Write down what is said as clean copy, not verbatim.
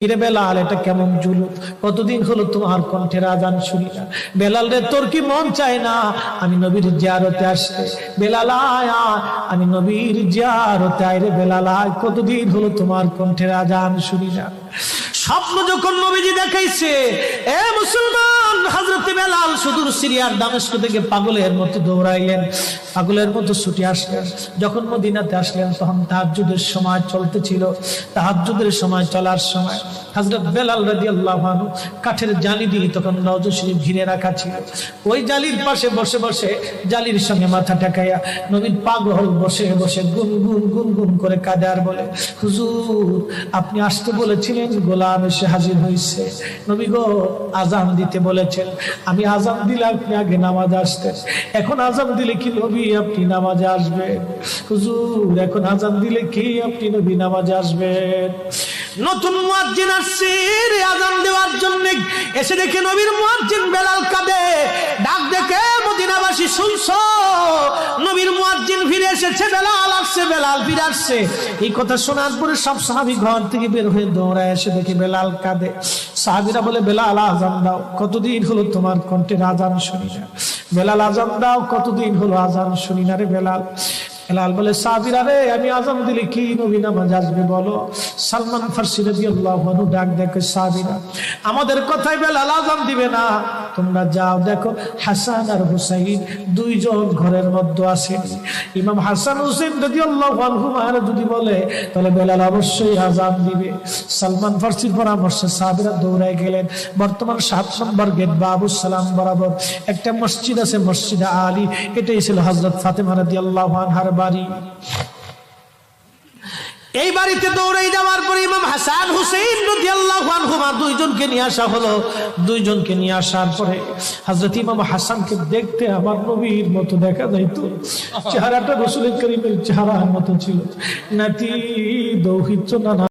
রে বেলাল, এটা কেমন জুলুম, কতদিন হলো তোমার কণ্ঠের আজান শুনি না। বেলাল রে, তোর কি মন চায় না আমি নবীর জিয়ারতে আসতে? বেলাল আয়, আমি নবীর জিয়ারতে আয় রে বেলাল আয়, কতদিন হলো তোমার কণ্ঠের আজান শুনি না। স্বপ্ন যখন নবীজি দেখাইছে, এ মুসলমান, হযরত বেলাল সুদূর সিরিয়ার দামেস্ক থেকে পাগলের মতো দৌড়াইলেন, পাগলের মতো ছুটে আসলেন। যখন মদিনাতে আসলেন তখন তাহাজ্জুদের সময় চলতেছিল। তাহাজ্জুদের সময় চলার সময় হযরত বেলাল রাদিয়াল্লাহু আনহু কাঠের জালি দিয়ে তখন রওজা শরীফ ঘিরে রাখা ছিল। ওই জালির পাশে বসে বসে জালির সঙ্গে মাথা ঠেকাইয়া নবীর পাগল বসে বসে গুনগুন গুনগুন করে কাঁদে আর বলে, হুজুর আপনি আসতে বলেছিলেন, গোলাম এসে হাজির হয়েছে। নবী গো, আজান দিতে বলেছেন, আমি আজান দিলে আপনি আগে নামাজে আসতেন, এখন আজান দিলে কি নবী আপনি নামাজে আসবেন? হুজুর এখন আজান দিলে কি আপনি নবী নামাজে আসবেন? নতুন মুয়াজ্জিন আসছে আজান দেওয়ার জন্য, এসে দেখে নবীর মুয়াজ্জিন বেলাল কাঁদে। ডাক দেখে মদিনাবাসী শুনছো, নবীর মুয়াজ্জিন ফিরে এসেছে, বেলাল আসছে, বেলাল ফিরে আসছে। এই কথা শোনার পরে সব সাহাবী ঘর থেকে বের হয়ে দৌড়ায় এসে দেখে বেলাল কাঁদে। সাহাবীরা বলে, বেলাল আজান দাও, কতদিন হলো তোমার কণ্ঠের আজান শুনি না। বেলাল আজান দাও, কতদিন হলো আজান শুনি না রে বেলাল। বেলাল বলে, সাহাবীরা রে, আমি আজান দিলে কি নবী নামাজ আসবে বলো? সালমান ফারসি রাদিয়াল্লাহু আনহু ডাক দেখে, সাহাবীরা আমাদের কথাই বেলাল আজান দিবে না, তোমরা যাও দেখো হাসান আর হুসাইন দুইজন ঘরের মধ্যে আছেন। ইমাম হাসান হুসাইন রাদিয়াল্লাহু আনহুমা যদি বলে তাহলে বেলাল অবশ্যই আজান দিবে। সালমান ফারসির পরামর্শে সাহাবীরা দৌড়ায় গেলেন। বর্তমান 7 নম্বর গেট বাবুস সালাম বরাবর একটা মসজিদ আছে, মসজিদে আলী। এটাই ছিল হযরত ফাতেমা রাদিয়াল্লাহু আনহার বাড়ি। এই বাড়িতে দৌড়ে যাওয়ার পরে ইমাম হাসান হুসাইন রাদিয়াল্লাহু আনহুমা দুইজনকে নিয়ে আসা হলো। দুইজনকে নিয়ে আসার পরে হযরত ইমাম হাসানকে দেখতে আমার নবীর মতো দেখা যাইতো, চেহারাটা রাসূল করিমের চেহারার মতো ছিল। নাতি দৌহিত্র না